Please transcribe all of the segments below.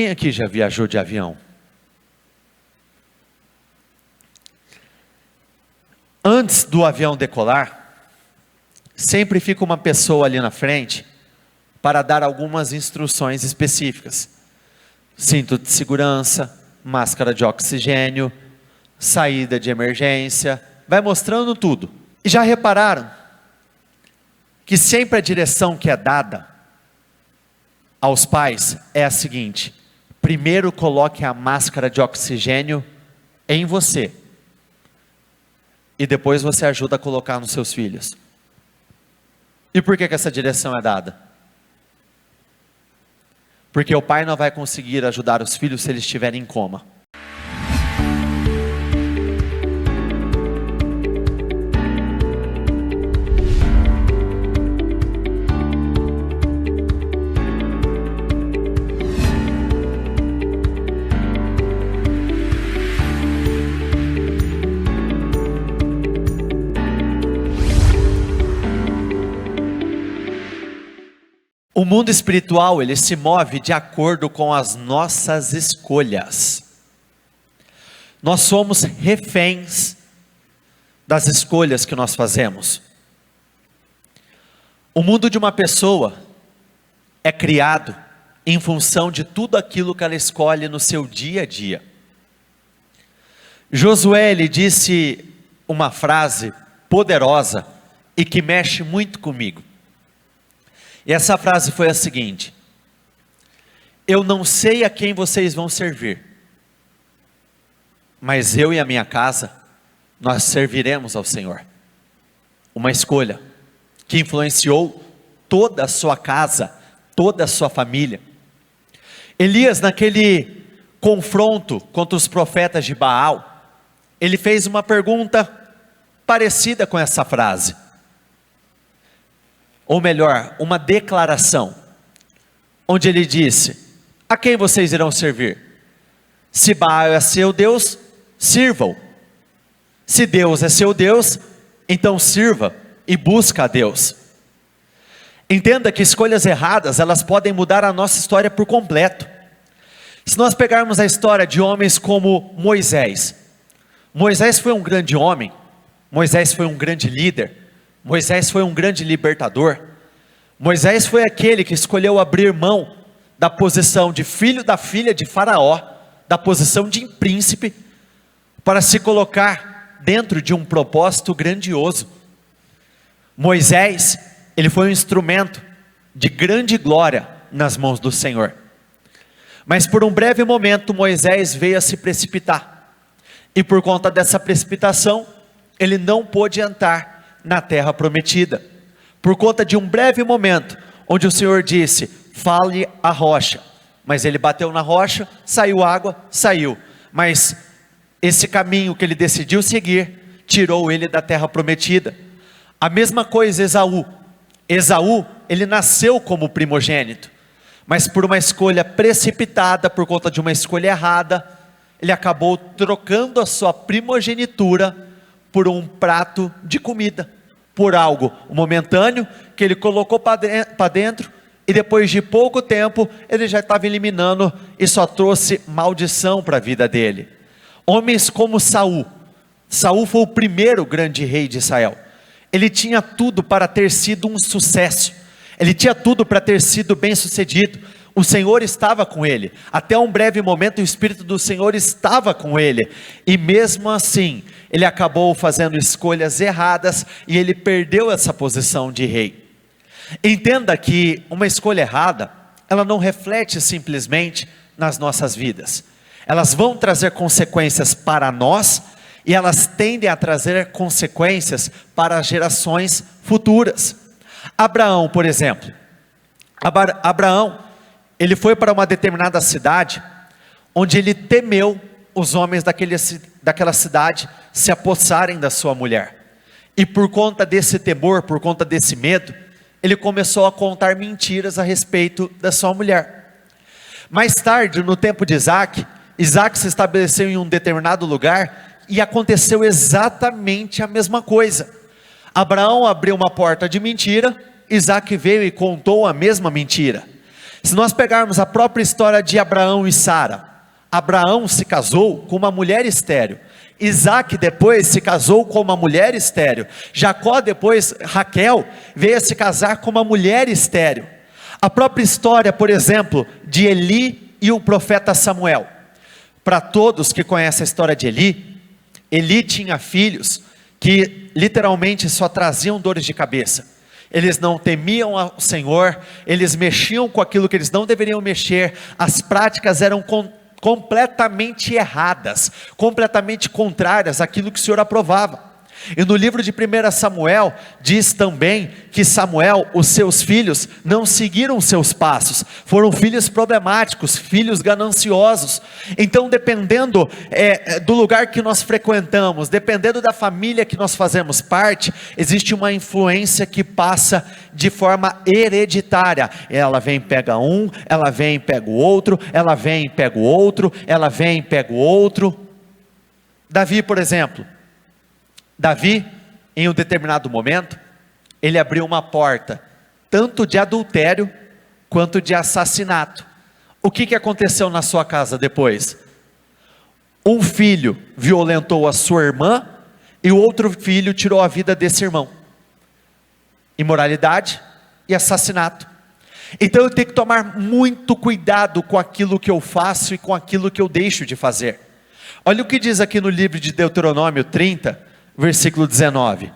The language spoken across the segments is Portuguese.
Quem aqui já viajou de avião? Antes do avião decolar, sempre fica uma pessoa ali na frente para dar algumas instruções específicas. Cinto de segurança, máscara de oxigênio, saída de emergência, vai mostrando tudo. E já repararam que sempre a direção que é dada aos pais é a seguinte: primeiro coloque a máscara de oxigênio em você, e depois você ajuda a colocar nos seus filhos. E por que essa direção é dada? Porque o pai não vai conseguir ajudar os filhos se eles estiverem em coma. O mundo espiritual, ele se move de acordo com as nossas escolhas. Nós somos reféns das escolhas que nós fazemos. O mundo de uma pessoa é criado em função de tudo aquilo que ela escolhe no seu dia a dia. Josué, ele disse uma frase poderosa e que mexe muito comigo. E essa frase foi a seguinte: eu não sei a quem vocês vão servir, mas eu e a minha casa, nós serviremos ao Senhor. Uma escolha que influenciou toda a sua casa, toda a sua família. Elias, naquele confronto contra os profetas de Baal, ele fez uma pergunta parecida com essa frase. Ou melhor, uma declaração, onde ele disse: a quem vocês irão servir? Se Baal é seu Deus, sirvam. Se Deus é seu Deus, então sirva e busca a Deus. Entenda que escolhas erradas, elas podem mudar a nossa história por completo. Se nós pegarmos a história de homens como Moisés, Moisés foi um grande homem, Moisés foi um grande líder, Moisés foi um grande libertador. Moisés foi aquele que escolheu abrir mão da posição de filho da filha de Faraó, da posição de príncipe, para se colocar dentro de um propósito grandioso. Moisés, ele foi um instrumento de grande glória nas mãos do Senhor. Mas por um breve momento Moisés veio a se precipitar, e por conta dessa precipitação, ele não pôde entrar na terra prometida, por conta de um breve momento, onde o Senhor disse: fale a rocha, mas ele bateu na rocha, saiu água, saiu, mas esse caminho que ele decidiu seguir, tirou ele da terra prometida. A mesma coisa Esaú, ele nasceu como primogênito, mas por uma escolha precipitada, por conta de uma escolha errada, ele acabou trocando a sua primogenitura por um prato de comida, por algo momentâneo, que ele colocou para dentro, e depois de pouco tempo, ele já estava eliminando, e só trouxe maldição para a vida dele. Homens como Saul foi o primeiro grande rei de Israel, ele tinha tudo para ter sido um sucesso, ele tinha tudo para ter sido bem sucedido, o Senhor estava com ele, até um breve momento o Espírito do Senhor estava com ele, e mesmo assim, ele acabou fazendo escolhas erradas, e ele perdeu essa posição de rei. Entenda que uma escolha errada, ela não reflete simplesmente nas nossas vidas, elas vão trazer consequências para nós, e elas tendem a trazer consequências para as gerações futuras. Abraão, por exemplo, ele foi para uma determinada cidade, onde ele temeu os homens daquela cidade se apossarem da sua mulher, e por conta desse temor, por conta desse medo, ele começou a contar mentiras a respeito da sua mulher. Mais tarde, no tempo de Isaac se estabeleceu em um determinado lugar, e aconteceu exatamente a mesma coisa. Abraão abriu uma porta de mentira, Isaac veio e contou a mesma mentira. Se nós pegarmos a própria história de Abraão e Sara, Abraão se casou com uma mulher estéril, Isaac depois se casou com uma mulher estéril, Jacó depois, Raquel, veio a se casar com uma mulher estéril. A própria história, por exemplo, de Eli e o profeta Samuel. Para todos que conhecem a história de Eli, Eli tinha filhos que literalmente só traziam dores de cabeça. Eles não temiam ao Senhor, eles mexiam com aquilo que eles não deveriam mexer, as práticas eram completamente erradas, completamente contrárias àquilo que o Senhor aprovava. E no livro de 1 Samuel, diz também que Samuel, os seus filhos, não seguiram seus passos, foram filhos problemáticos, filhos gananciosos. Então dependendo do lugar que nós frequentamos, dependendo da família que nós fazemos parte, existe uma influência que passa de forma hereditária. Ela vem e pega um, ela vem e pega o outro, ela vem e pega o outro, ela vem e pega o outro. Davi, por exemplo, em um determinado momento, ele abriu uma porta, tanto de adultério, quanto de assassinato. O que aconteceu na sua casa depois? Um filho violentou a sua irmã, e o outro filho tirou a vida desse irmão. Imoralidade e assassinato. Então eu tenho que tomar muito cuidado com aquilo que eu faço, e com aquilo que eu deixo de fazer. Olha o que diz aqui no livro de Deuteronômio 30, versículo 19: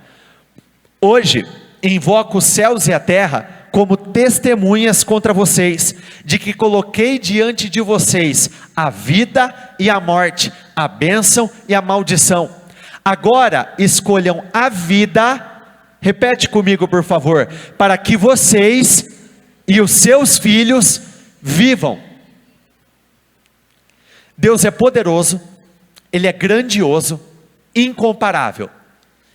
hoje invoco os céus e a terra como testemunhas contra vocês, de que coloquei diante de vocês a vida e a morte, a bênção e a maldição. Agora escolham a vida, repete comigo por favor, para que vocês e os seus filhos vivam. Deus é poderoso, Ele é grandioso, incomparável,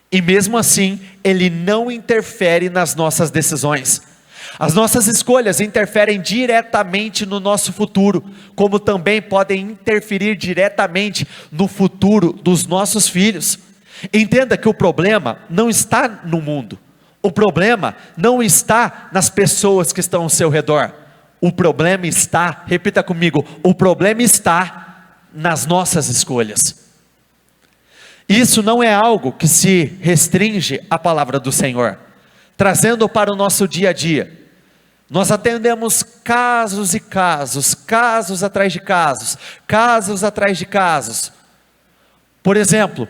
e mesmo assim Ele não interfere nas nossas decisões. As nossas escolhas interferem diretamente no nosso futuro, como também podem interferir diretamente no futuro dos nossos filhos. Entenda que o problema não está no mundo, o problema não está nas pessoas que estão ao seu redor, o problema está, repita comigo, o problema está nas nossas escolhas. Isso não é algo que se restringe à palavra do Senhor. Trazendo para o nosso dia a dia, nós atendemos casos e casos, casos atrás de casos, casos atrás de casos. Por exemplo,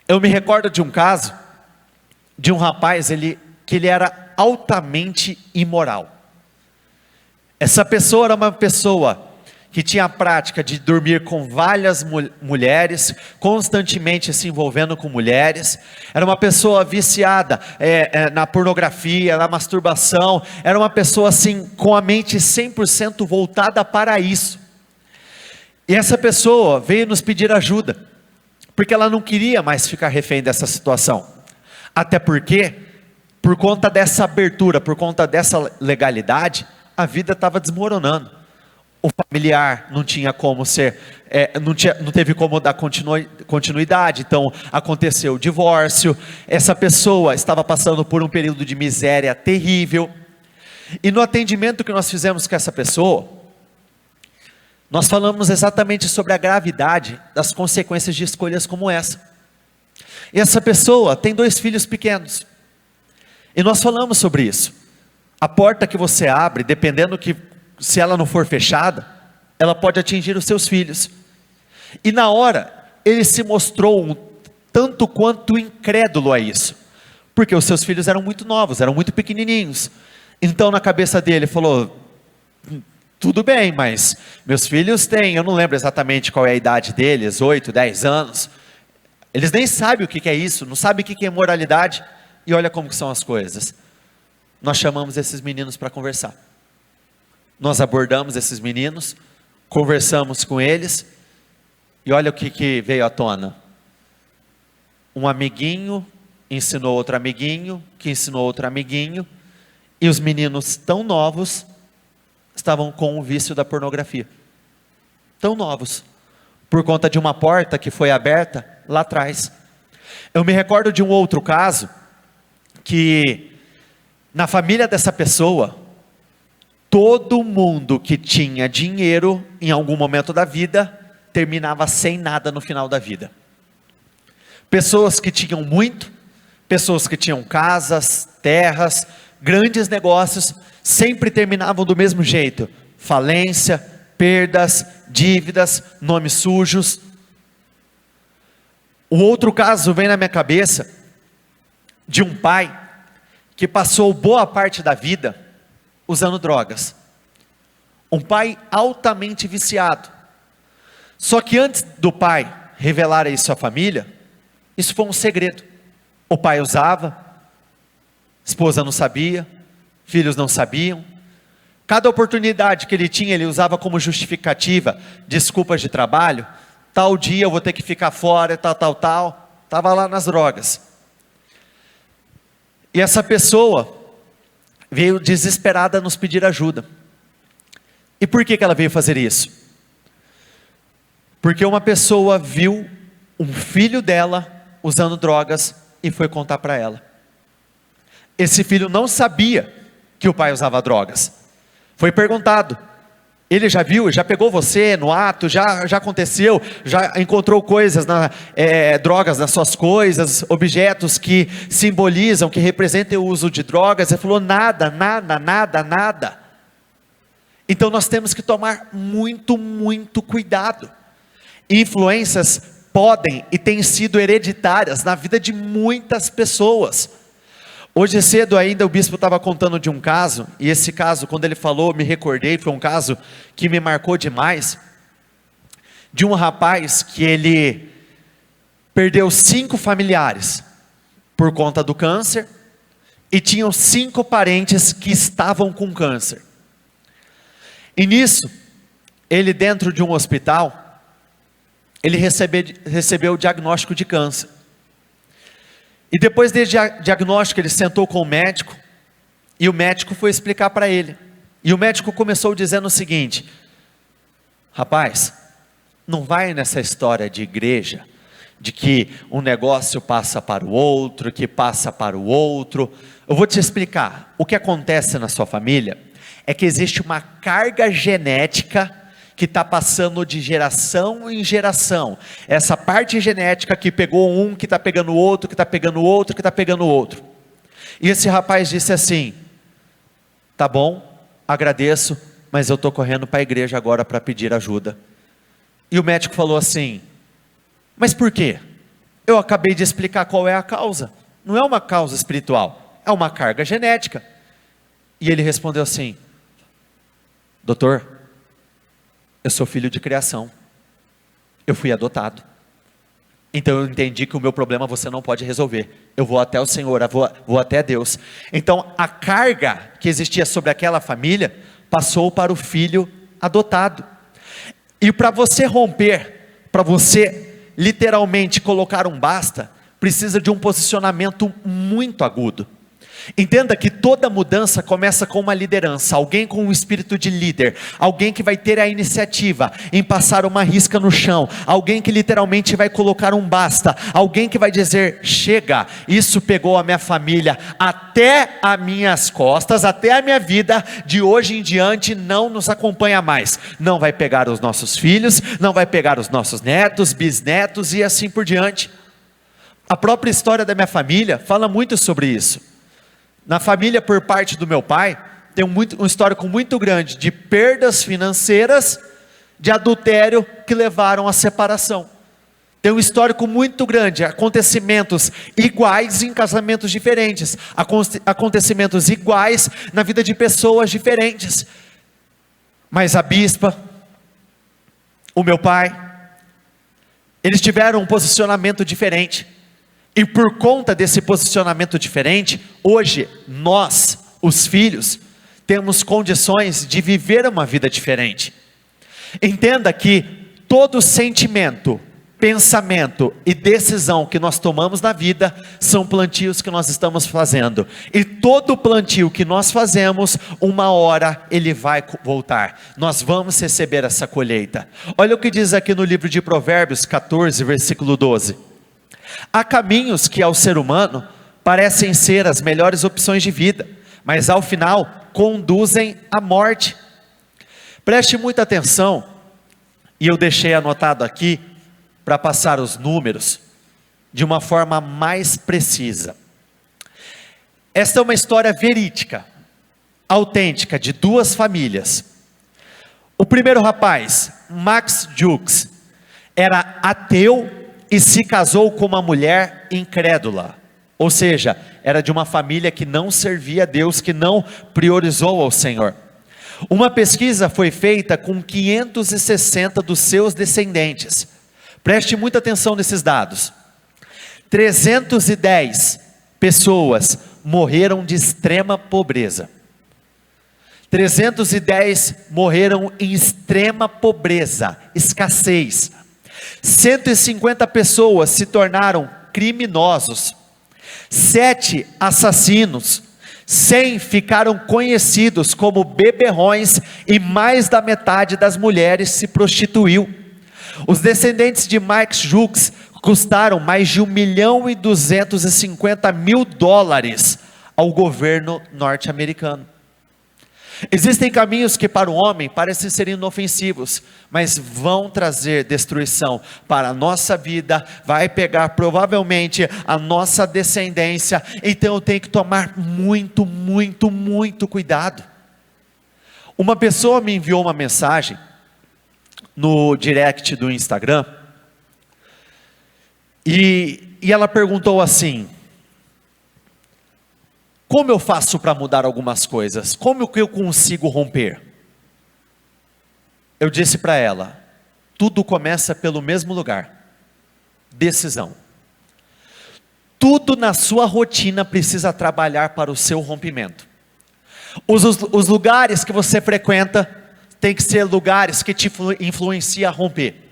eu me recordo de um caso, de um rapaz, que ele era altamente imoral. Essa pessoa era uma pessoa que tinha a prática de dormir com várias mulheres, constantemente se envolvendo com mulheres. Era uma pessoa viciada na pornografia, na masturbação. Era uma pessoa assim, com a mente 100% voltada para isso. E essa pessoa veio nos pedir ajuda, porque ela não queria mais ficar refém dessa situação. Até porque, por conta dessa abertura, por conta dessa legalidade, a vida estava desmoronando. O familiar não tinha como ser, não teve como dar continuidade, então aconteceu o divórcio. Essa pessoa estava passando por um período de miséria terrível, e no atendimento que nós fizemos com essa pessoa, nós falamos exatamente sobre a gravidade das consequências de escolhas como essa. E essa pessoa tem 2 filhos pequenos, e nós falamos sobre isso. A porta que você abre, dependendo se ela não for fechada, ela pode atingir os seus filhos. E na hora, ele se mostrou um tanto quanto incrédulo a isso, porque os seus filhos eram muito novos, eram muito pequenininhos. Então na cabeça dele falou: tudo bem, mas meus filhos têm, eu não lembro exatamente qual é a idade deles, 8, 10 anos, eles nem sabem o que é isso, não sabem o que é moralidade, e olha como que são as coisas. Nós chamamos esses meninos para conversar. Nós abordamos esses meninos, conversamos com eles, e olha o que veio à tona. Um amiguinho ensinou outro amiguinho, que ensinou outro amiguinho, e os meninos tão novos, estavam com o vício da pornografia. Tão novos, por conta de uma porta que foi aberta lá atrás. Eu me recordo de um outro caso, que na família dessa pessoa, todo mundo que tinha dinheiro em algum momento da vida terminava sem nada no final da vida. Pessoas que tinham muito, pessoas que tinham casas, terras, grandes negócios, sempre terminavam do mesmo jeito: falência, perdas, dívidas, nomes sujos. O outro caso vem na minha cabeça de um pai que passou boa parte da vida usando drogas. Um pai altamente viciado. Só que antes do pai revelar isso à família, isso foi um segredo. O pai usava, esposa não sabia, filhos não sabiam. Cada oportunidade que ele tinha, ele usava como justificativa, desculpas de trabalho. Tal dia eu vou ter que ficar fora, tal. Estava lá nas drogas. E essa pessoa veio desesperada nos pedir ajuda. E por que ela veio fazer isso? Porque uma pessoa viu um filho dela usando drogas e foi contar para ela. Esse filho não sabia que o pai usava drogas. Foi perguntado: ele já viu, já pegou você no ato, já aconteceu, já encontrou coisas, drogas nas suas coisas, objetos que simbolizam, que representem o uso de drogas? Ele falou: nada. Então nós temos que tomar muito cuidado. Influências podem e têm sido hereditárias na vida de muitas pessoas. Hoje cedo ainda o bispo estava contando de um caso, e esse caso, quando ele falou, me recordei, foi um caso que me marcou demais, de um rapaz que ele perdeu 5 familiares por conta do câncer, e tinham 5 parentes que estavam com câncer. E nisso, ele dentro de um hospital, ele recebeu o diagnóstico de câncer. E depois desse diagnóstico, ele sentou com o médico, e o médico foi explicar para ele. E o médico começou dizendo o seguinte: rapaz, não vai nessa história de igreja, de que um negócio passa para o outro, que passa para o outro. Eu vou te explicar. O que acontece na sua família é que existe uma carga genética que está passando de geração em geração. Essa parte genética que pegou um, que está pegando o outro, que está pegando o outro, que está pegando o outro. E esse rapaz disse assim: tá bom, agradeço, mas eu estou correndo para a igreja agora para pedir ajuda. E o médico falou assim: mas por quê? Eu acabei de explicar qual é a causa. Não é uma causa espiritual, é uma carga genética. E ele respondeu assim: doutor, eu sou filho de criação, eu fui adotado, então eu entendi que o meu problema você não pode resolver, eu vou até o Senhor, eu vou até Deus. Então a carga que existia sobre aquela família, passou para o filho adotado. E para você romper, para você literalmente colocar um basta, precisa de um posicionamento muito agudo. Entenda que toda mudança começa com uma liderança, alguém com um espírito de líder, alguém que vai ter a iniciativa em passar uma risca no chão, alguém que literalmente vai colocar um basta, alguém que vai dizer: chega, isso pegou a minha família até as minhas costas, até a minha vida, de hoje em diante não nos acompanha mais, não vai pegar os nossos filhos, não vai pegar os nossos netos, bisnetos e assim por diante. A própria história da minha família fala muito sobre isso. Na família, por parte do meu pai, tem um histórico muito grande de perdas financeiras, de adultério que levaram à separação. Tem um histórico muito grande, acontecimentos iguais em casamentos diferentes, acontecimentos iguais na vida de pessoas diferentes. Mas a bispa, o meu pai, eles tiveram um posicionamento diferente. E por conta desse posicionamento diferente, hoje nós, os filhos, temos condições de viver uma vida diferente. Entenda que todo sentimento, pensamento e decisão que nós tomamos na vida, são plantios que nós estamos fazendo. E todo plantio que nós fazemos, uma hora ele vai voltar. Nós vamos receber essa colheita. Olha o que diz aqui no livro de Provérbios 14, versículo 12. Há caminhos que ao ser humano parecem ser as melhores opções de vida, mas ao final conduzem à morte. Preste muita atenção, e eu deixei anotado aqui, para passar os números, de uma forma mais precisa. Esta é uma história verídica, autêntica, de duas famílias. O primeiro rapaz, Max Jukes, era ateu e se casou com uma mulher incrédula. Ou seja, era de uma família que não servia a Deus, que não priorizou ao Senhor. Uma pesquisa foi feita com 560 dos seus descendentes. Preste muita atenção nesses dados. 310 pessoas morreram de extrema pobreza. 310 morreram em extrema pobreza, escassez. 150 pessoas se tornaram criminosos. 7 assassinos. 100 ficaram conhecidos como beberrões e mais da metade das mulheres se prostituiu. Os descendentes de Max Jukes custaram mais de $1.250.000 ao governo norte-americano. Existem caminhos que para o homem parecem ser inofensivos, mas vão trazer destruição para a nossa vida, vai pegar provavelmente a nossa descendência, então eu tenho que tomar muito cuidado. Uma pessoa me enviou uma mensagem no direct do Instagram, e ela perguntou assim: como eu faço para mudar algumas coisas? Como que eu consigo romper? Eu disse para ela: tudo começa pelo mesmo lugar, decisão. Tudo na sua rotina precisa trabalhar para o seu rompimento. Os lugares que você frequenta tem que ser lugares que te influenciam a romper.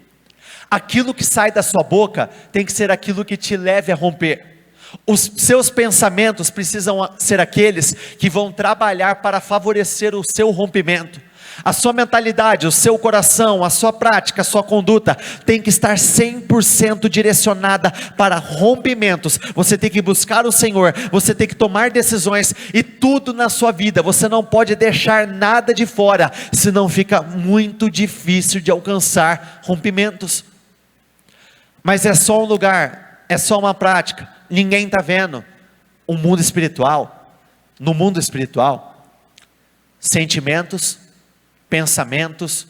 Aquilo que sai da sua boca tem que ser aquilo que te leve a romper. Os seus pensamentos precisam ser aqueles que vão trabalhar para favorecer o seu rompimento. A sua mentalidade, o seu coração, a sua prática, a sua conduta tem que estar 100% direcionada para rompimentos. Você tem que buscar o Senhor, você tem que tomar decisões, e tudo na sua vida, você não pode deixar nada de fora, senão fica muito difícil de alcançar rompimentos. Mas é só um lugar, é só uma prática, ninguém está vendo. No mundo espiritual, sentimentos, pensamentos,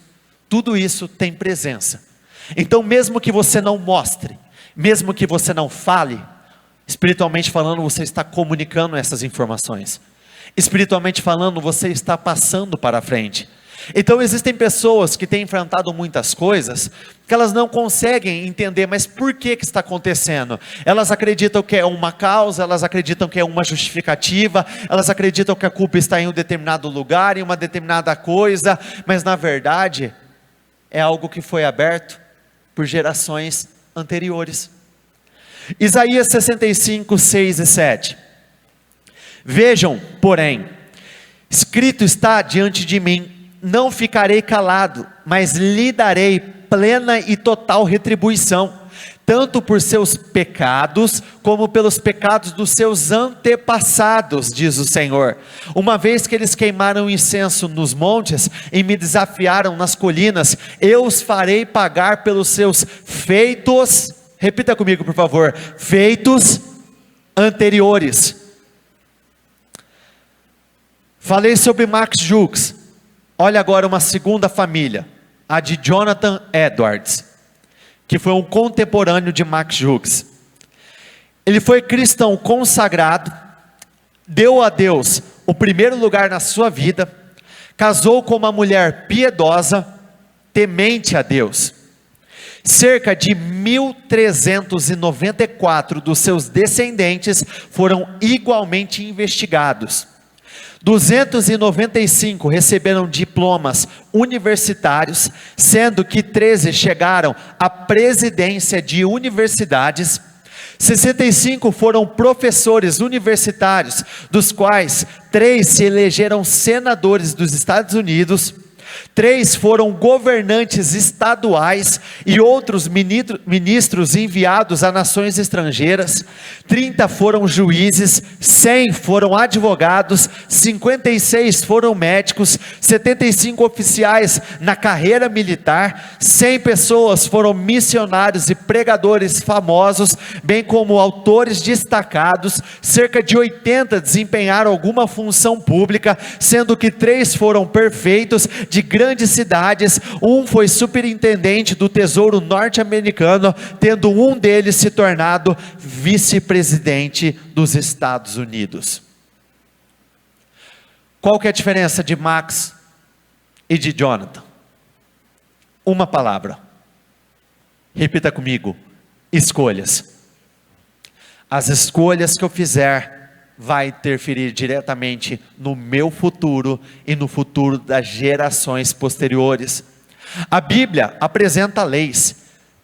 tudo isso tem presença. Então mesmo que você não mostre, mesmo que você não fale, espiritualmente falando, você está comunicando essas informações. Espiritualmente falando, você está passando para frente. Então existem pessoas que têm enfrentado muitas coisas, que elas não conseguem entender, mas por que está acontecendo? Elas acreditam que é uma causa, elas acreditam que é uma justificativa, elas acreditam que a culpa está em um determinado lugar, em uma determinada coisa, mas na verdade, é algo que foi aberto por gerações anteriores. Isaías 65, 6 e 7. Vejam, porém, escrito está diante de mim, não ficarei calado, mas lhe darei plena e total retribuição, tanto por seus pecados, como pelos pecados dos seus antepassados, diz o Senhor. Uma vez que eles queimaram incenso nos montes, e me desafiaram nas colinas, eu os farei pagar pelos seus feitos, repita comigo por favor, feitos anteriores. Falei sobre Max Jukes. Olha agora uma segunda família, a de Jonathan Edwards, que foi um contemporâneo de Max Jukes. Ele foi cristão consagrado, deu a Deus o primeiro lugar na sua vida, casou com uma mulher piedosa, temente a Deus. Cerca de 1.394 dos seus descendentes foram igualmente investigados. 295 receberam diplomas universitários, sendo que 13 chegaram à presidência de universidades. 65 foram professores universitários, dos quais 3 se elegeram senadores dos Estados Unidos. 3 foram governantes estaduais e outros ministros enviados a nações estrangeiras, 30 foram juízes, 100 foram advogados, 56 foram médicos, 75 oficiais na carreira militar, 100 pessoas foram missionários e pregadores famosos, bem como autores destacados, cerca de 80 desempenharam alguma função pública, sendo que 3 foram prefeitos de grandes cidades, um foi superintendente do Tesouro norte-americano, tendo um deles se tornado vice-presidente dos Estados Unidos. Qual que é a diferença de Max e de Jonathan? Uma palavra. Repita comigo: escolhas. As escolhas que eu fizer vai interferir diretamente no meu futuro e no futuro das gerações posteriores. A Bíblia apresenta leis.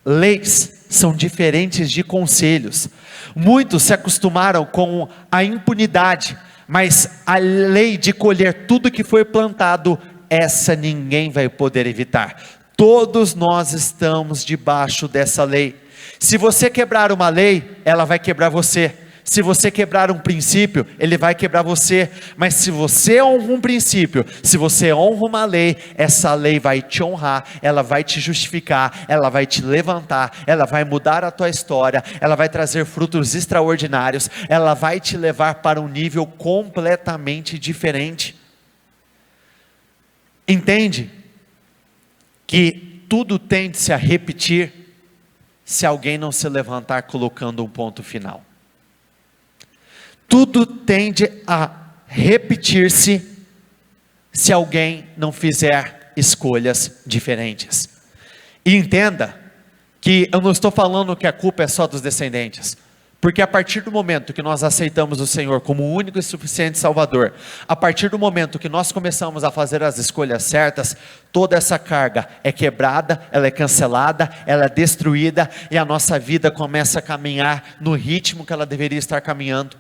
Leis são diferentes de conselhos. Muitos se acostumaram com a impunidade, mas a lei de colher tudo que foi plantado, essa ninguém vai poder evitar. Todos nós estamos debaixo dessa lei. Se você quebrar uma lei, ela vai quebrar você. Se você quebrar um princípio, ele vai quebrar você. Mas se você honra um princípio, se você honra uma lei, essa lei vai te honrar, ela vai te justificar, ela vai te levantar, ela vai mudar a tua história, ela vai trazer frutos extraordinários, ela vai te levar para um nível completamente diferente. Entende que tudo tende-se a repetir se alguém não se levantar colocando um ponto final. Tudo tende a repetir-se se alguém não fizer escolhas diferentes. E entenda que eu não estou falando que a culpa é só dos descendentes, porque a partir do momento que nós aceitamos o Senhor como o único e suficiente Salvador, a partir do momento que nós começamos a fazer as escolhas certas, toda essa carga é quebrada, ela é cancelada, ela é destruída, e a nossa vida começa a caminhar no ritmo que ela deveria estar caminhando.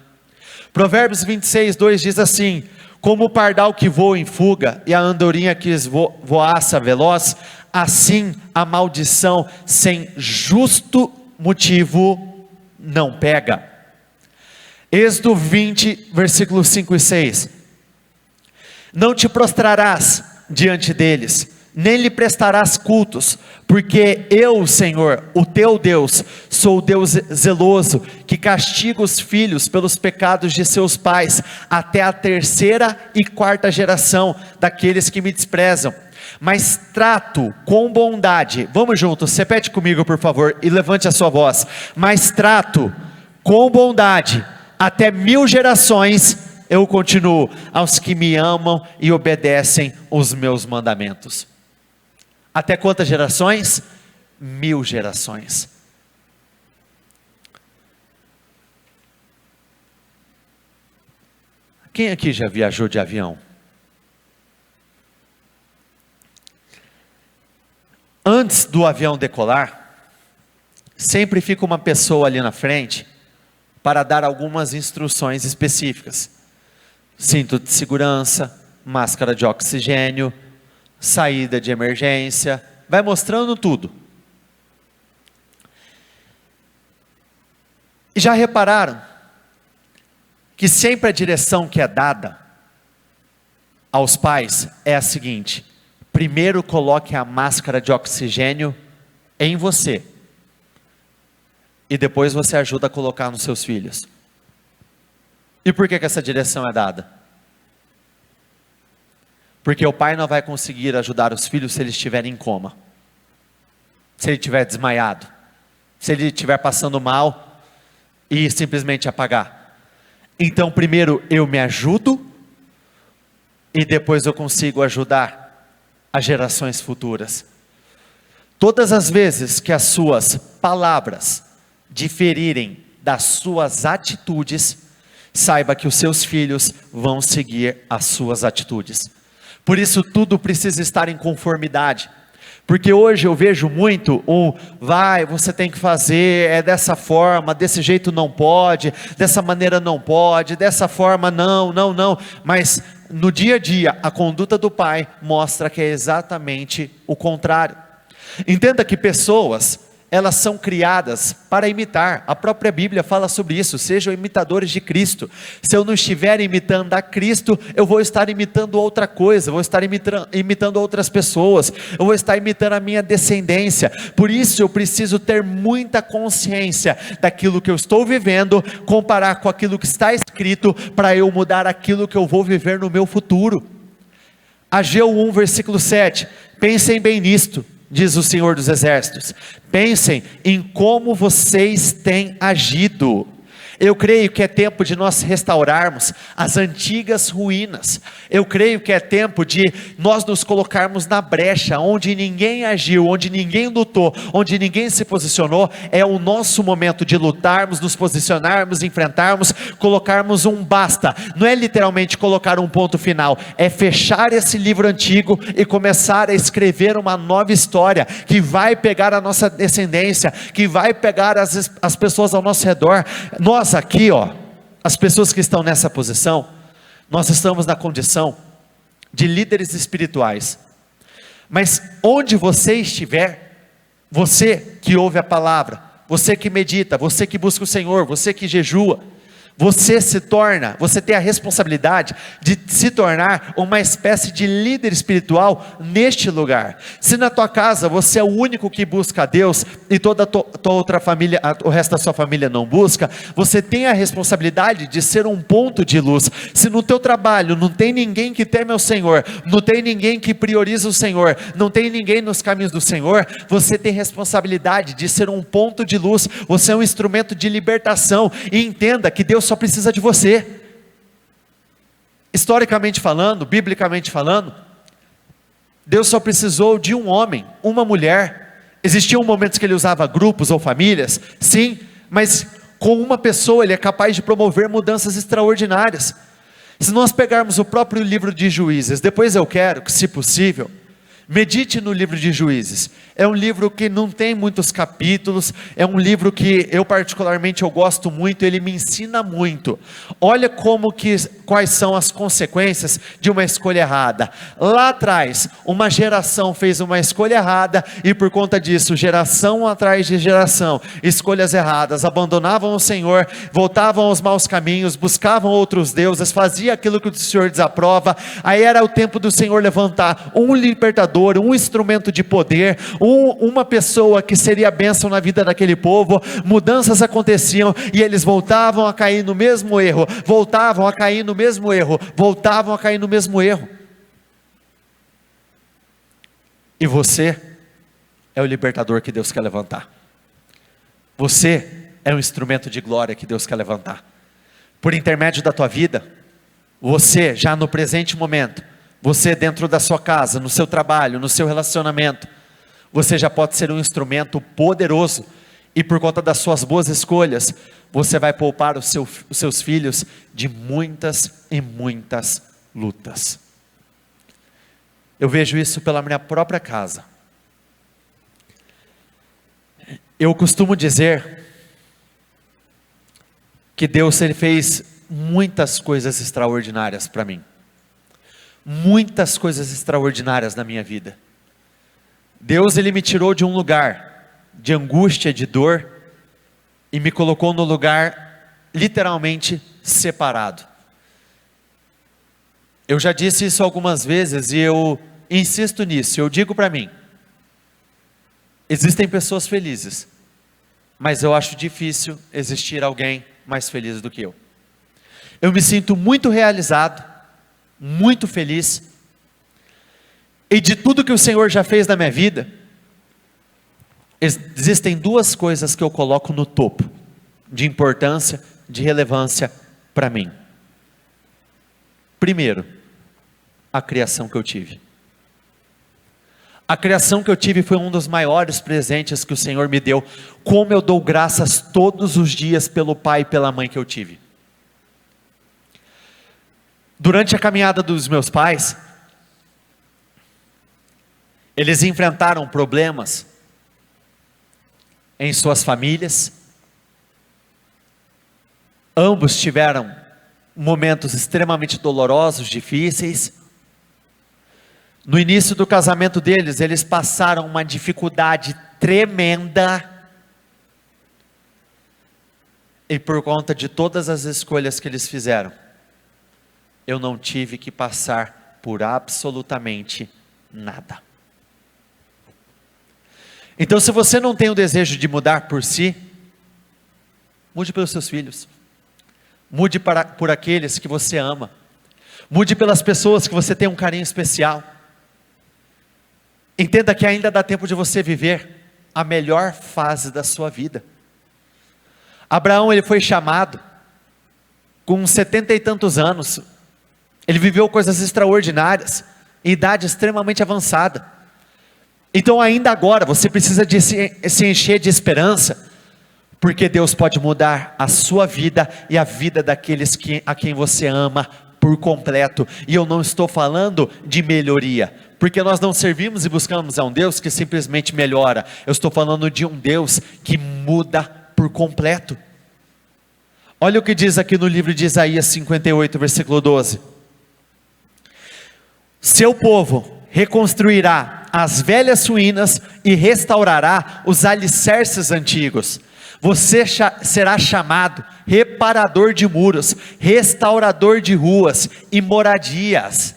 Provérbios 26, 2 diz assim: como o pardal que voa em fuga, e a andorinha que voaça veloz, assim a maldição sem justo motivo não pega. Êxodo 20, versículos 5 e 6. Não te prostrarás diante deles, nem lhe prestarás cultos, porque eu, Senhor, o teu Deus, sou o Deus zeloso, que castiga os filhos pelos pecados de seus pais, até a 3ª e 4ª geração daqueles que me desprezam. Mas trato com bondade, vamos juntos, repete comigo por favor, e levante a sua voz. Mas trato com bondade, até 1000 gerações, eu continuo, aos que me amam e obedecem os meus mandamentos. Até quantas gerações? 1000 gerações. Quem aqui já viajou de avião? Antes do avião decolar, sempre fica uma pessoa ali na frente para dar algumas instruções específicas. Cinto de segurança, máscara de oxigênio, saída de emergência, vai mostrando tudo. E já repararam que sempre a direção que é dada aos pais é a seguinte: primeiro coloque a máscara de oxigênio em você, e depois você ajuda a colocar nos seus filhos. E por que essa direção é dada? Porque o pai não vai conseguir ajudar os filhos se eles estiverem em coma, se ele estiver desmaiado, se ele estiver passando mal e simplesmente apagar. Então primeiro eu me ajudo, e depois eu consigo ajudar as gerações futuras. Todas as vezes que as suas palavras diferirem das suas atitudes, saiba que os seus filhos vão seguir as suas atitudes. Por isso tudo precisa estar em conformidade, porque hoje eu vejo muito você tem que fazer, é dessa forma, desse jeito não pode, dessa maneira não pode, dessa forma não, mas no dia a dia, a conduta do pai mostra que é exatamente o contrário. Entenda que pessoas, elas são criadas para imitar. A própria Bíblia fala sobre isso: sejam imitadores de Cristo. Se eu não estiver imitando a Cristo, eu vou estar imitando outra coisa, eu vou estar imitando outras pessoas, eu vou estar imitando a minha descendência. Por isso eu preciso ter muita consciência daquilo que eu estou vivendo, comparar com aquilo que está escrito, para eu mudar aquilo que eu vou viver no meu futuro. Ageu 1 versículo 7, pensem bem nisto, diz o Senhor dos Exércitos, pensem em como vocês têm agido. Eu creio que é tempo de nós restaurarmos as antigas ruínas. Eu creio que é tempo de nós nos colocarmos na brecha, onde ninguém agiu, onde ninguém lutou, onde ninguém se posicionou. É o nosso momento de lutarmos, nos posicionarmos, enfrentarmos, colocarmos um basta. Não é literalmente colocar um ponto final, é fechar esse livro antigo e começar a escrever uma nova história, que vai pegar a nossa descendência, que vai pegar as pessoas ao nosso redor. Nós aqui, as pessoas que estão nessa posição, nós estamos na condição de líderes espirituais. Mas onde você estiver, você que ouve a palavra, você que medita, você que busca o Senhor, você que jejua, você tem a responsabilidade de se tornar uma espécie de líder espiritual neste lugar. Se na tua casa você é o único que busca a Deus e toda a tua outra família, o resto da sua família não busca, você tem a responsabilidade de ser um ponto de luz. Se no teu trabalho não tem ninguém que teme ao Senhor, não tem ninguém que prioriza o Senhor, não tem ninguém nos caminhos do Senhor, você tem responsabilidade de ser um ponto de luz. Você é um instrumento de libertação, e entenda que Deus só precisa de você. Historicamente falando, biblicamente falando, Deus só precisou de um homem, uma mulher. Existiam momentos que ele usava grupos ou famílias, sim, mas com uma pessoa ele é capaz de promover mudanças extraordinárias. Se nós pegarmos o próprio livro de Juízes, depois eu quero que, se possível, medite no livro de Juízes. É um livro que não tem muitos capítulos, é um livro que eu particularmente gosto muito, ele me ensina muito. Olha quais são as consequências de uma escolha errada. Lá atrás, uma geração fez uma escolha errada, e por conta disso, geração atrás de geração, escolhas erradas, abandonavam o Senhor, voltavam aos maus caminhos, buscavam outros deuses, faziam aquilo que o Senhor desaprova. Aí era o tempo do Senhor levantar um libertador, um instrumento de poder, uma pessoa que seria bênção na vida daquele povo. Mudanças aconteciam e eles voltavam a cair no mesmo erro, voltavam a cair no mesmo erro, voltavam a cair no mesmo erro. E você é o libertador que Deus quer levantar. Você é um instrumento de glória que Deus quer levantar. Por intermédio da tua vida, você já no presente momento, você dentro da sua casa, no seu trabalho, no seu relacionamento, você já pode ser um instrumento poderoso, e por conta das suas boas escolhas, você vai poupar os seus filhos de muitas e muitas lutas. Eu vejo isso pela minha própria casa. Eu costumo dizer que Deus, Ele fez muitas coisas extraordinárias para mim. Muitas coisas extraordinárias na minha vida. Deus, Ele me tirou de um lugar de angústia, de dor, e me colocou no lugar literalmente separado. Eu já disse isso algumas vezes e eu insisto nisso. Eu digo para mim, existem pessoas felizes, mas eu acho difícil existir alguém mais feliz do que eu. Eu me sinto muito realizado, muito feliz, e de tudo que o Senhor já fez na minha vida, existem duas coisas que eu coloco no topo, de importância, de relevância para mim. Primeiro, a criação que eu tive. A criação que eu tive foi um dos maiores presentes que o Senhor me deu. Como eu dou graças todos os dias pelo pai e pela mãe que eu tive. Durante a caminhada dos meus pais, eles enfrentaram problemas em suas famílias. Ambos tiveram momentos extremamente dolorosos, difíceis. No início do casamento deles, eles passaram uma dificuldade tremenda. E por conta de todas as escolhas que eles fizeram, eu não tive que passar por absolutamente nada. Então, se você não tem o desejo de mudar por si, mude pelos seus filhos. Mude por aqueles que você ama. Mude pelas pessoas que você tem um carinho especial. Entenda que ainda dá tempo de você viver a melhor fase da sua vida. Abraão, ele foi chamado com 70 e tantos anos. Ele viveu coisas extraordinárias, em idade extremamente avançada. Então ainda agora você precisa de se encher de esperança, porque Deus pode mudar a sua vida e a vida daqueles a quem você ama por completo. E eu não estou falando de melhoria, porque nós não servimos e buscamos a um Deus que simplesmente melhora. Eu estou falando de um Deus que muda por completo. Olha o que diz aqui no livro de Isaías 58, versículo 12. Seu povo reconstruirá as velhas ruínas e restaurará os alicerces antigos. Você será chamado reparador de muros, restaurador de ruas e moradias.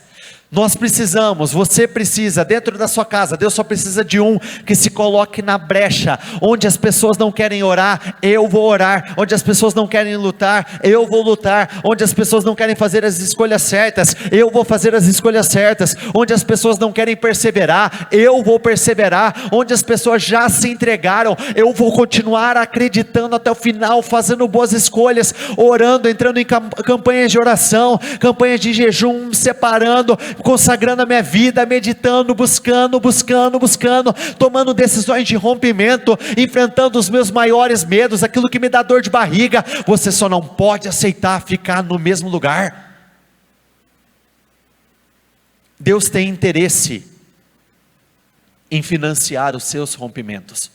Nós precisamos, você precisa, dentro da sua casa, Deus só precisa de um que se coloque na brecha. Onde as pessoas não querem orar, eu vou orar. Onde as pessoas não querem lutar, eu vou lutar. Onde as pessoas não querem fazer as escolhas certas, eu vou fazer as escolhas certas. Onde as pessoas não querem perseverar, eu vou perseverar. Onde as pessoas já se entregaram, eu vou continuar acreditando até o final, fazendo boas escolhas, orando, entrando em campanhas de oração, campanhas de jejum, me separando, consagrando a minha vida, meditando, buscando, tomando decisões de rompimento, enfrentando os meus maiores medos, aquilo que me dá dor de barriga. Você só não pode aceitar ficar no mesmo lugar. Deus tem interesse em financiar os seus rompimentos.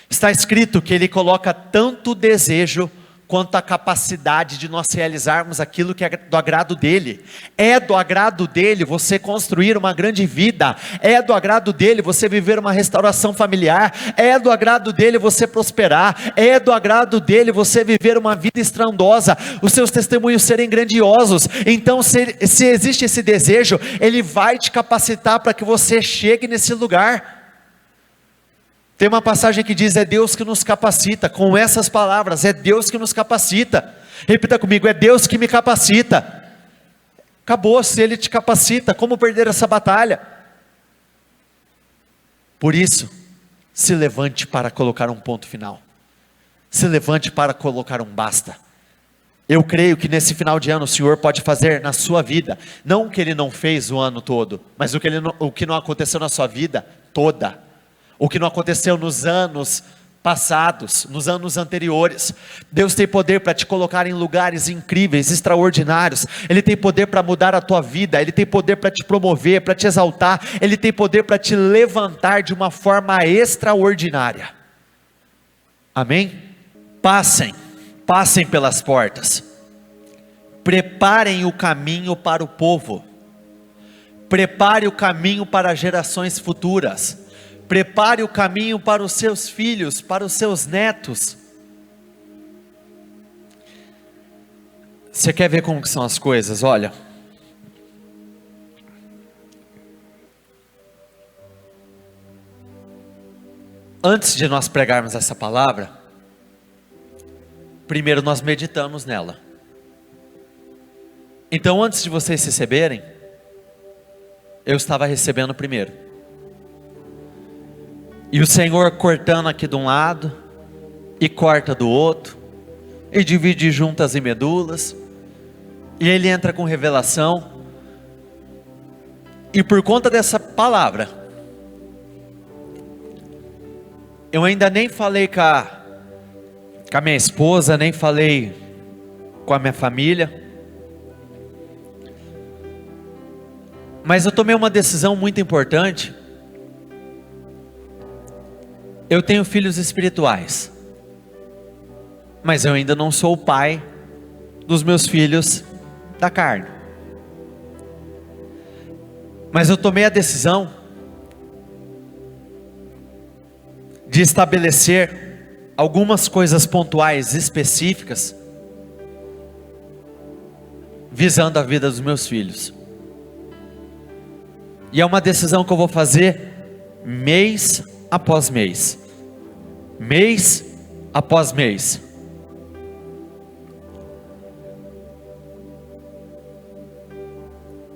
Está escrito que Ele coloca tanto desejo quanto a capacidade de nós realizarmos aquilo que é do agrado dEle. É do agrado dEle você construir uma grande vida, é do agrado dEle você viver uma restauração familiar, é do agrado dEle você prosperar, é do agrado dEle você viver uma vida estrondosa, os seus testemunhos serem grandiosos. Então se existe esse desejo, Ele vai te capacitar para que você chegue nesse lugar. Tem uma passagem que diz: é Deus que nos capacita. Com essas palavras, é Deus que nos capacita. Repita comigo: é Deus que me capacita. Acabou, se Ele te capacita, como perder essa batalha? Por isso, se levante para colocar um ponto final. Se levante para colocar um basta. Eu creio que nesse final de ano o Senhor pode fazer na sua vida, não o que Ele não fez o ano todo, mas o que não aconteceu na sua vida toda. O que não aconteceu nos anos passados, nos anos anteriores. Deus tem poder para te colocar em lugares incríveis, extraordinários. Ele tem poder para mudar a tua vida. Ele tem poder para te promover, para te exaltar. Ele tem poder para te levantar de uma forma extraordinária. Amém? Passem pelas portas. Preparem o caminho para o povo. Prepare o caminho para gerações futuras. Prepare o caminho para os seus filhos, para os seus netos. Você quer ver como que são as coisas? Olha, antes de nós pregarmos essa palavra, primeiro nós meditamos nela. Então antes de vocês receberem, eu estava recebendo primeiro. E o Senhor cortando aqui de um lado, e corta do outro, e divide juntas e medulas, e Ele entra com revelação, e por conta dessa palavra, eu ainda nem falei com a minha esposa, nem falei com a minha família, mas eu tomei uma decisão muito importante. Eu tenho filhos espirituais, mas eu ainda não sou o pai dos meus filhos da carne. Mas eu tomei a decisão de estabelecer algumas coisas pontuais, específicas, visando a vida dos meus filhos. E é uma decisão que eu vou fazer mês após mês, mês após mês.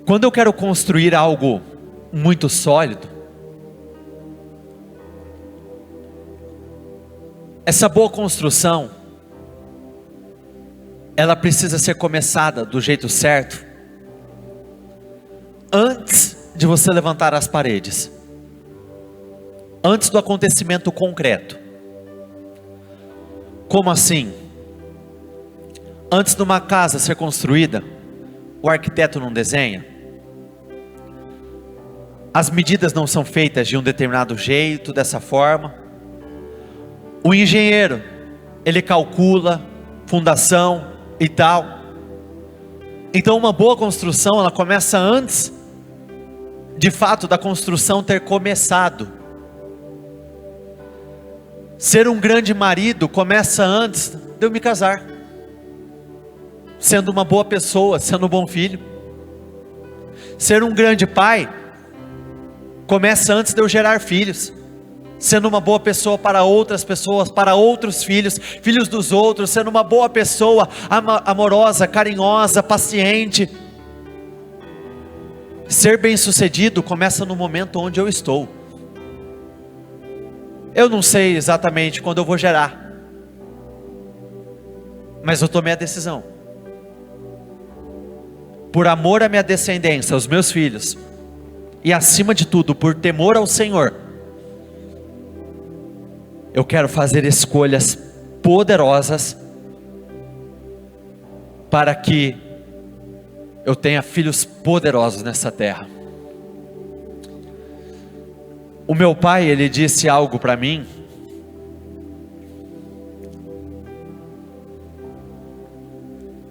Quando eu quero construir algo muito sólido, essa boa construção, ela precisa ser começada do jeito certo, antes de você levantar as paredes, antes do acontecimento concreto. Como assim? Antes de uma casa ser construída, o arquiteto não desenha? As medidas não são feitas de um determinado jeito, dessa forma. O engenheiro, ele calcula fundação e tal. Então uma boa construção, ela começa antes, de fato, da construção ter começado. Ser um grande marido começa antes de eu me casar, sendo uma boa pessoa, sendo um bom filho. Ser um grande pai começa antes de eu gerar filhos, sendo uma boa pessoa para outras pessoas, para outros filhos, filhos dos outros, sendo uma boa pessoa, amorosa, carinhosa, paciente. Ser bem-sucedido começa no momento onde eu estou. Eu não sei exatamente quando eu vou gerar, mas eu tomei a decisão, por amor à minha descendência, aos meus filhos, e acima de tudo, por temor ao Senhor, eu quero fazer escolhas poderosas, para que eu tenha filhos poderosos nessa terra. O meu pai, ele disse algo para mim,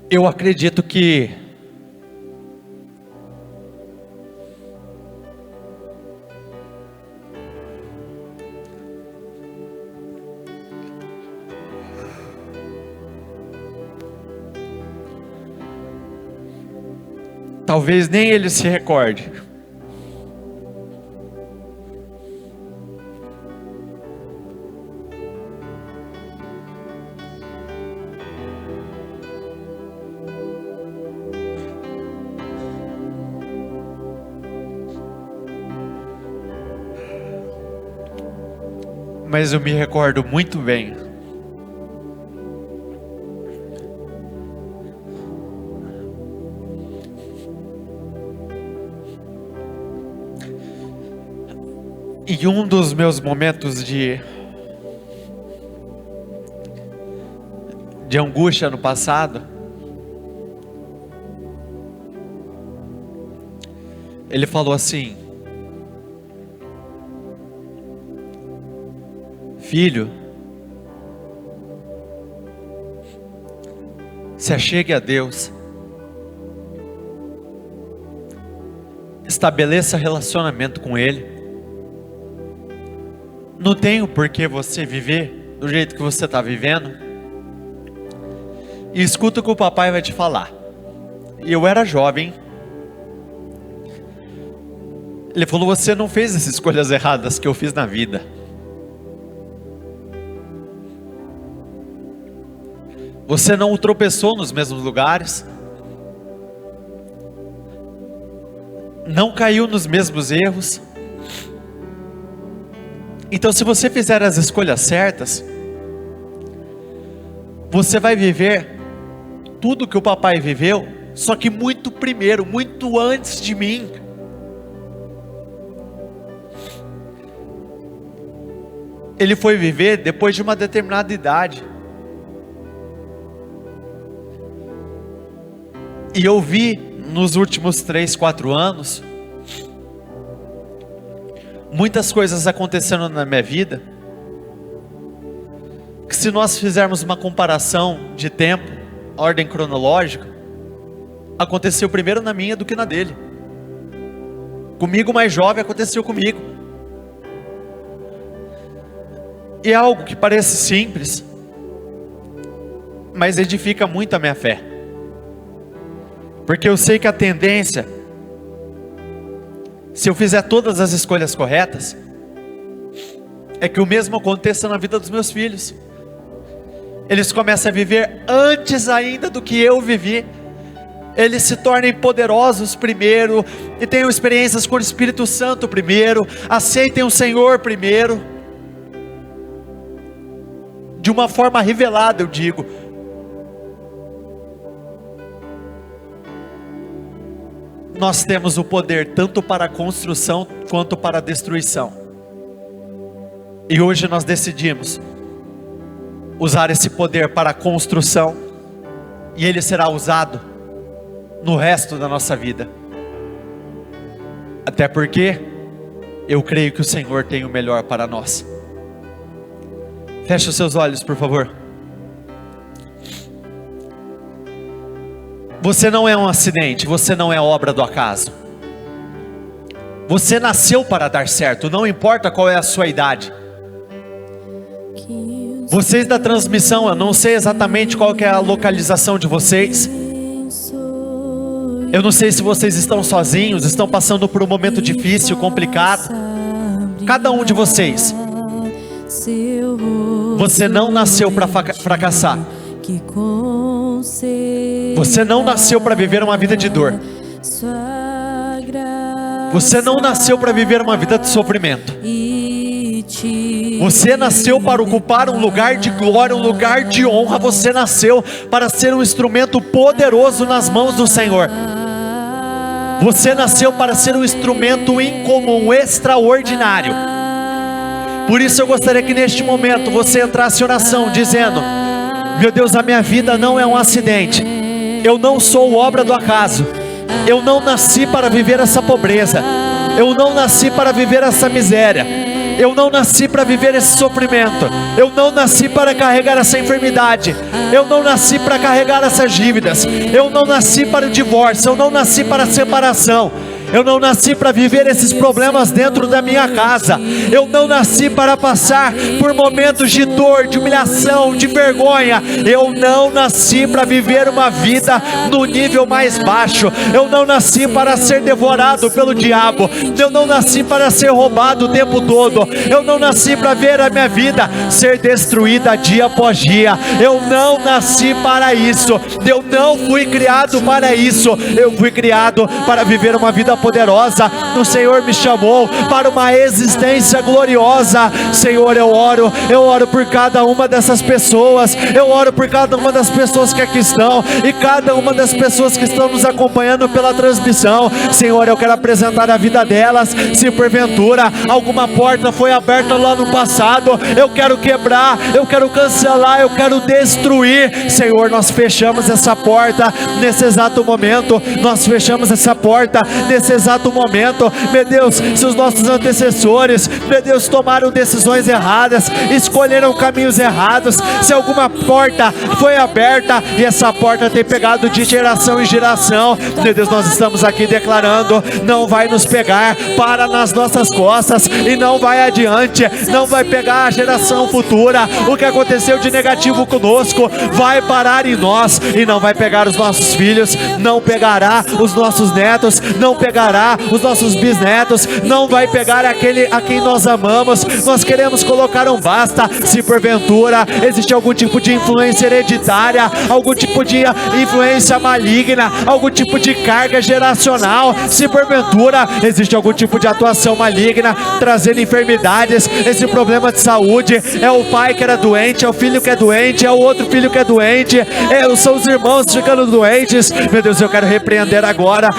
eu acredito que talvez nem ele se recorde, mas eu me recordo muito bem. Em um dos meus momentos de angústia no passado, ele falou assim: filho, se achegue a Deus, estabeleça relacionamento com Ele. Não tem o porquê você viver do jeito que você está vivendo. E escuta o que o papai vai te falar. E eu era jovem. Ele falou: você não fez as escolhas erradas que eu fiz na vida. Você não tropeçou nos mesmos lugares. Não caiu nos mesmos erros. Então, se você fizer as escolhas certas, você vai viver tudo que o papai viveu, só que muito primeiro, muito antes de mim. Ele foi viver depois de uma determinada idade. E eu vi nos últimos 3, 4 anos, muitas coisas acontecendo na minha vida, que se nós fizermos uma comparação de tempo, ordem cronológica, aconteceu primeiro na minha do que na dele. Comigo mais jovem aconteceu comigo. E é algo que parece simples, mas edifica muito a minha fé. Porque eu sei que a tendência, se eu fizer todas as escolhas corretas, é que o mesmo aconteça na vida dos meus filhos. Eles começam a viver antes ainda do que eu vivi. Eles se tornem poderosos primeiro, e tenham experiências com o Espírito Santo primeiro, aceitem o Senhor primeiro, de uma forma revelada, eu digo. Nós temos o poder tanto para a construção quanto para a destruição. E hoje nós decidimos usar esse poder para a construção, e ele será usado no resto da nossa vida. Até porque eu creio que o Senhor tem o melhor para nós. Feche os seus olhos, por favor. Você não é um acidente, você não é obra do acaso. Você nasceu para dar certo, não importa qual é a sua idade. Vocês da transmissão, eu não sei exatamente qual que é a localização de vocês. Eu não sei se vocês estão sozinhos, estão passando por um momento difícil, complicado. Cada um de vocês. Você não nasceu para fracassar. Você não nasceu para viver uma vida de dor. Você não nasceu para viver uma vida de sofrimento. Você nasceu para ocupar um lugar de glória, um lugar de honra. Você nasceu para ser um instrumento poderoso nas mãos do Senhor. Você nasceu para ser um instrumento incomum, extraordinário. Por isso eu gostaria que neste momento você entrasse em oração dizendo: meu Deus, a minha vida não é um acidente. Eu não sou obra do acaso. Eu não nasci para viver essa pobreza. Eu não nasci para viver essa miséria. Eu não nasci para viver esse sofrimento. Eu não nasci para carregar essa enfermidade. Eu não nasci para carregar essas dívidas. Eu não nasci para o divórcio. Eu não nasci para a separação. Eu não nasci para viver esses problemas dentro da minha casa. Eu não nasci para passar por momentos de dor, de humilhação, de vergonha. Eu não nasci para viver uma vida no nível mais baixo. Eu não nasci para ser devorado pelo diabo. Eu não nasci para ser roubado o tempo todo. Eu não nasci para ver a minha vida ser destruída dia após dia. Eu não nasci para isso. Eu não fui criado para isso. Eu fui criado para viver uma vida poderosa. O Senhor me chamou para uma existência gloriosa. Senhor, eu oro por cada uma dessas pessoas. Eu oro por cada uma das pessoas que aqui estão e cada uma das pessoas que estão nos acompanhando pela transmissão. Senhor, eu quero apresentar a vida delas. Se porventura alguma porta foi aberta lá no passado, eu quero quebrar, eu quero cancelar, eu quero destruir. Senhor, nós fechamos essa porta nesse exato momento. Nós fechamos essa porta nesse exato momento. Meu Deus, se os nossos antecessores, meu Deus, tomaram decisões erradas, escolheram caminhos errados, se alguma porta foi aberta e essa porta tem pegado de geração em geração, meu Deus, nós estamos aqui declarando: não vai nos pegar, para nas nossas costas e não vai adiante, não vai pegar a geração futura. O que aconteceu de negativo conosco vai parar em nós e não vai pegar os nossos filhos, não pegará os nossos netos, não pegará os nossos bisnetos, não vai pegar aquele a quem nós amamos. Nós queremos colocar um basta. Se porventura existe algum tipo de influência hereditária, algum tipo de influência maligna, algum tipo de carga geracional, se porventura existe algum tipo de atuação maligna trazendo enfermidades, esse problema de saúde, é o pai que era doente, é o filho que é doente, é o outro filho que é doente, são os irmãos ficando doentes, meu Deus, eu quero repreender agora,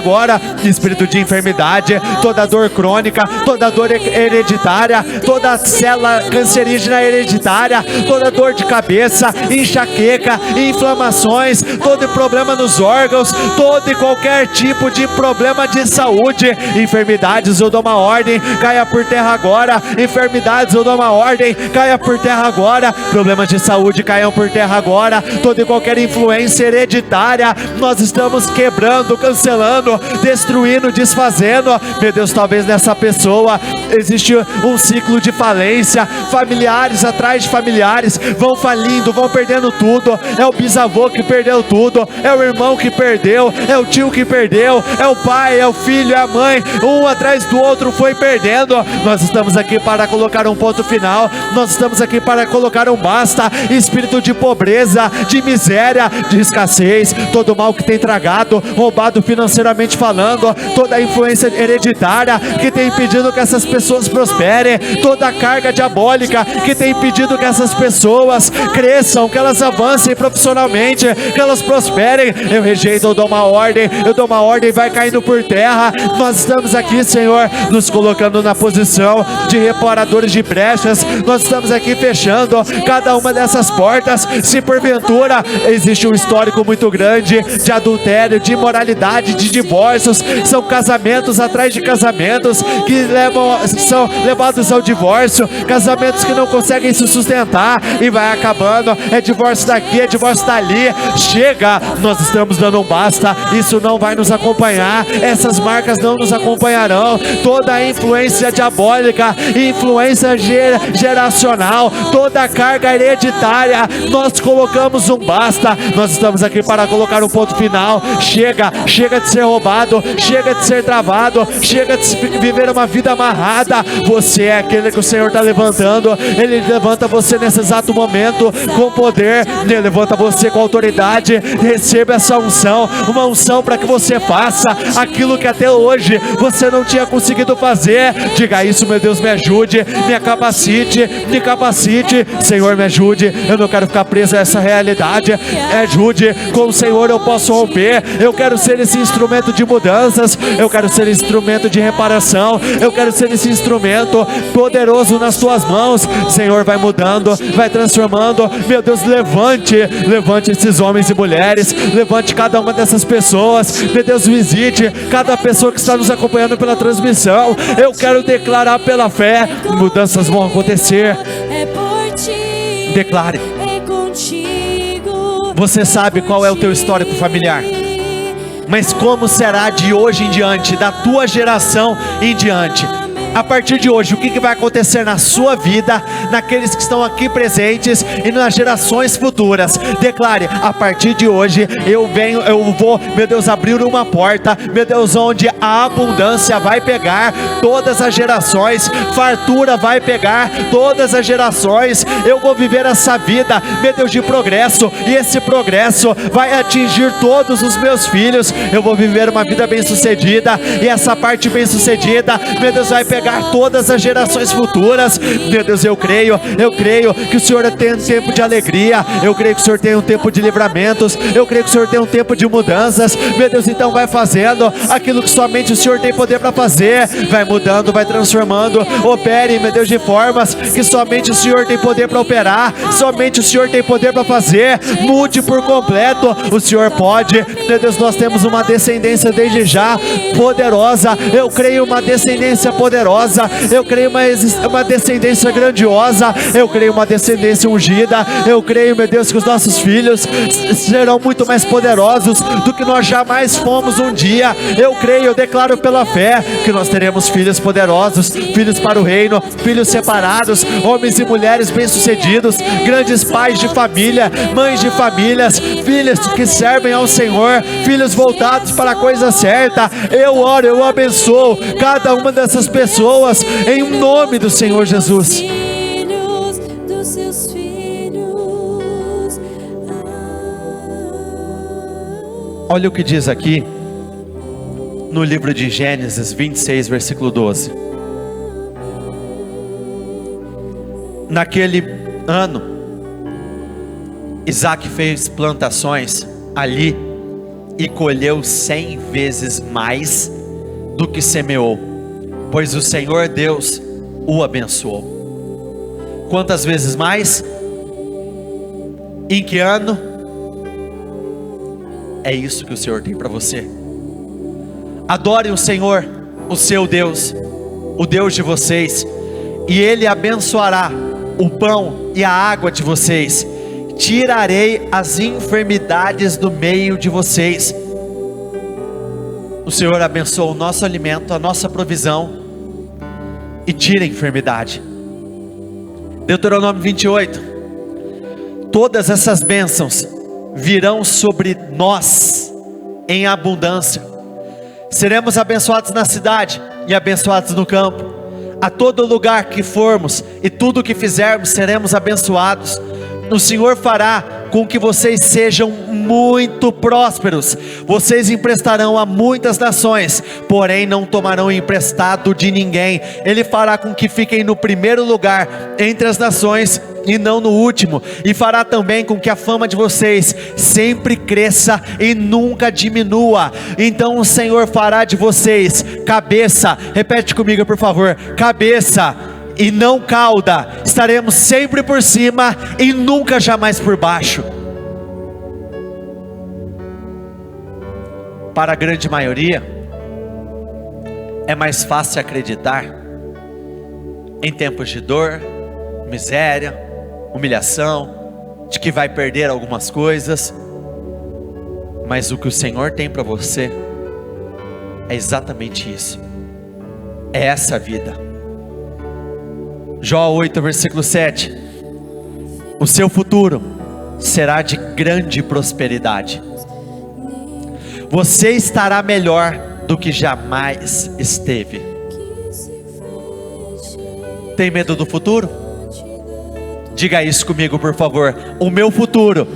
agora, espírito de enfermidade, toda dor crônica, toda dor hereditária, toda célula cancerígena hereditária, toda dor de cabeça, enxaqueca, inflamações, todo problema nos órgãos, todo e qualquer tipo de problema de saúde, enfermidades, eu dou uma ordem, caia por terra agora, enfermidades, eu dou uma ordem, caia por terra agora, problemas de saúde caiam por terra agora, toda e qualquer influência hereditária, nós estamos quebrando, cancelando, destruindo, desfazendo. Meu Deus, talvez nessa pessoa existe um ciclo de falência, familiares atrás de familiares, vão falindo, vão perdendo tudo, é o bisavô que perdeu tudo, é o irmão que perdeu, é o tio que perdeu, é o pai, é o filho, é a mãe, um atrás do outro foi perdendo. Nós estamos aqui para colocar um ponto final, nós estamos aqui para colocar um basta, espírito de pobreza, de miséria, de escassez, todo mal que tem tragado, roubado financeiramente falando, toda a influência hereditária que tem impedido que essas pessoas prosperem, toda a carga diabólica que tem impedido que essas pessoas cresçam, que elas avancem profissionalmente, que elas prosperem, eu rejeito, eu dou uma ordem, vai caindo por terra. Nós estamos aqui, Senhor, nos colocando na posição de reparadores de brechas, nós estamos aqui fechando cada uma dessas portas. Se porventura existe um histórico muito grande de adultério, de imoralidade, de divórcios, são casamentos atrás de casamentos que são levados ao divórcio, casamentos que não conseguem se sustentar e vai acabando, é divórcio daqui, é divórcio dali, chega, nós estamos dando um basta, isso não vai nos acompanhar, essas marcas não nos acompanharão, toda a influência diabólica, influência geracional, toda a carga hereditária, nós colocamos um basta, nós estamos aqui para colocar um ponto final, chega de ser roubado, chega de ser travado, chega de viver uma vida amarrada, você é aquele que o Senhor está levantando, Ele levanta você nesse exato momento com poder, Ele levanta você com autoridade, receba essa unção, uma unção para que você faça aquilo que até hoje você não tinha conseguido fazer. Diga isso: meu Deus, me ajude, me capacite, Senhor, me ajude, eu não quero ficar preso a essa realidade, me ajude, com o Senhor eu posso romper, eu quero ser esse instrumento de mudanças, eu quero ser instrumento de reparação, eu quero ser esse instrumento poderoso nas tuas mãos. Senhor, vai mudando, vai transformando, meu Deus, levante esses homens e mulheres, levante cada uma dessas pessoas, meu Deus, visite cada pessoa que está nos acompanhando pela transmissão. Eu quero declarar pela fé, mudanças vão acontecer. Declare. Você sabe qual é o teu histórico familiar, mas como será de hoje em diante, da tua geração em diante? A partir de hoje, o que vai acontecer na sua vida, naqueles que estão aqui presentes e nas gerações futuras? Declare: a partir de hoje eu vou, meu Deus, abrir uma porta, meu Deus, onde a abundância vai pegar todas as gerações, fartura vai pegar todas as gerações. Eu vou viver essa vida, meu Deus, de progresso, e esse progresso vai atingir todos os meus filhos. Eu vou viver uma vida bem sucedida, e essa parte bem sucedida, meu Deus, vai pegar todas as gerações futuras. Meu Deus, eu creio que o Senhor tem um tempo de alegria, eu creio que o Senhor tem um tempo de livramentos, eu creio que o Senhor tem um tempo de mudanças. Meu Deus, então vai fazendo aquilo que somente o Senhor tem poder para fazer, vai mudando, vai transformando. Opere, meu Deus, de formas que somente o Senhor tem poder para operar, somente o Senhor tem poder para fazer. Mude por completo, o Senhor pode. Meu Deus, nós temos uma descendência desde já poderosa, eu creio uma descendência poderosa, eu creio uma descendência grandiosa, eu creio uma descendência ungida, eu creio, meu Deus, que os nossos filhos serão muito mais poderosos do que nós jamais fomos um dia. Eu creio, eu declaro pela fé que nós teremos filhos poderosos, filhos para o reino, filhos separados, homens e mulheres bem-sucedidos, grandes pais de família, mães de famílias, filhos que servem ao Senhor, filhos voltados para a coisa certa. Eu oro, eu abençoo cada uma dessas pessoas em nome do Senhor Jesus. Olha o que diz aqui no livro de Gênesis 26, versículo 12. Naquele ano, Isaac fez plantações ali e colheu 100 vezes mais do que semeou, pois o Senhor Deus o abençoou. Quantas vezes mais? Em que ano? É isso que o Senhor tem para você. Adore o Senhor, o seu Deus, o Deus de vocês, e Ele abençoará o pão e a água de vocês. Tirarei as enfermidades do meio de vocês. O Senhor abençoa o nosso alimento, a nossa provisão, e tira a enfermidade. Deuteronômio 28. Todas essas bênçãos virão sobre nós em abundância. Seremos abençoados na cidade e abençoados no campo. A todo lugar que formos e tudo o que fizermos, seremos abençoados. O Senhor fará com que vocês sejam muito prósperos. Vocês emprestarão a muitas nações, porém não tomarão emprestado de ninguém. Ele fará com que fiquem no primeiro lugar entre as nações e não no último, e fará também com que a fama de vocês sempre cresça e nunca diminua. Então o Senhor fará de vocês cabeça, repete comigo por favor, cabeça e não cauda. Estaremos sempre por cima e nunca jamais por baixo. Para a grande maioria, é mais fácil acreditar em tempos de dor, miséria, humilhação, de que vai perder algumas coisas, mas o que o Senhor tem para você é exatamente isso, é essa vida. Jó 8 versículo 7, o seu futuro será de grande prosperidade, você estará melhor do que jamais esteve. Tem medo do futuro? Diga isso comigo por favor, o meu futuro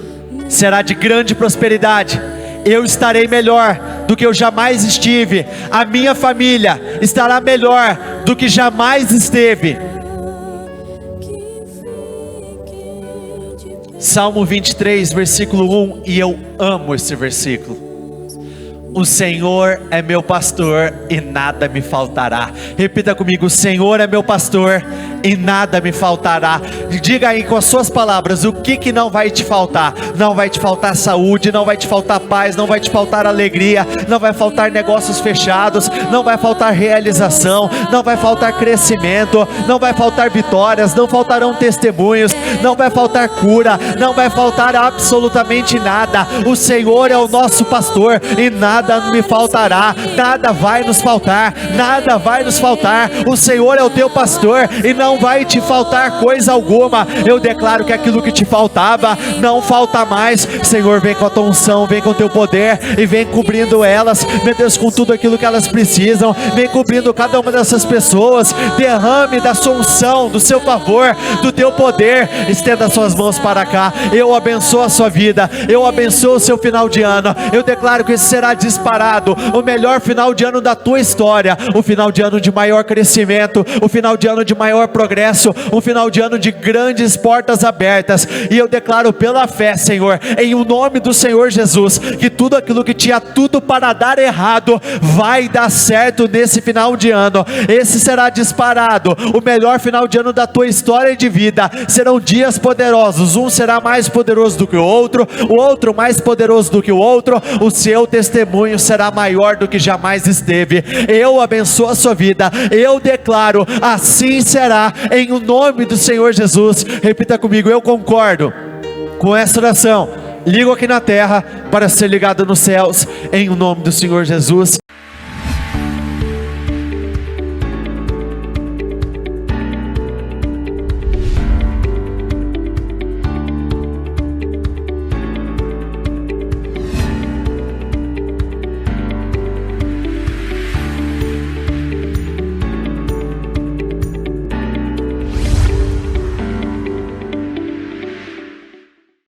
será de grande prosperidade, eu estarei melhor do que eu jamais estive, a minha família estará melhor do que jamais esteve. Salmo 23 versículo 1, e eu amo esse versículo. O Senhor é meu pastor e nada me faltará. Repita comigo, o Senhor é meu pastor e nada me faltará. Diga aí com as suas palavras, o que não vai te faltar? Não vai te faltar saúde, não vai te faltar paz, não vai te faltar alegria, não vai faltar negócios fechados, não vai faltar realização, não vai faltar crescimento, não vai faltar vitórias, não faltarão testemunhos, não vai faltar cura, não vai faltar absolutamente nada. O Senhor é o nosso pastor e nada me faltará, nada vai nos faltar, nada vai nos faltar. O Senhor é o teu pastor e não vai te faltar coisa alguma. Eu declaro que aquilo que te faltava não falta mais. Senhor, vem com a tua unção, vem com o teu poder e vem cobrindo elas, meu Deus, com tudo aquilo que elas precisam. Vem cobrindo cada uma dessas pessoas. Derrame da sua unção, do seu favor, do teu poder. Estenda suas mãos para cá. Eu abençoo a sua vida, eu abençoo o seu final de ano. Eu declaro que esse será disparado o melhor final de ano da tua história, o final de ano de maior crescimento, o final de ano de maior progresso, um final de ano de grandes portas abertas. E eu declaro pela fé, Senhor, em o nome do Senhor Jesus, que tudo aquilo que tinha tudo para dar errado vai dar certo nesse final de ano. Esse será disparado o melhor final de ano da tua história de vida. Serão dias poderosos, um será mais poderoso do que o outro mais poderoso do que o outro. O seu testemunho será maior do que jamais esteve. Eu abençoo a sua vida, eu declaro, assim será, em o nome do Senhor Jesus. Repita comigo, eu concordo com essa oração. Ligo aqui na terra para ser ligado nos céus, em o nome do Senhor Jesus.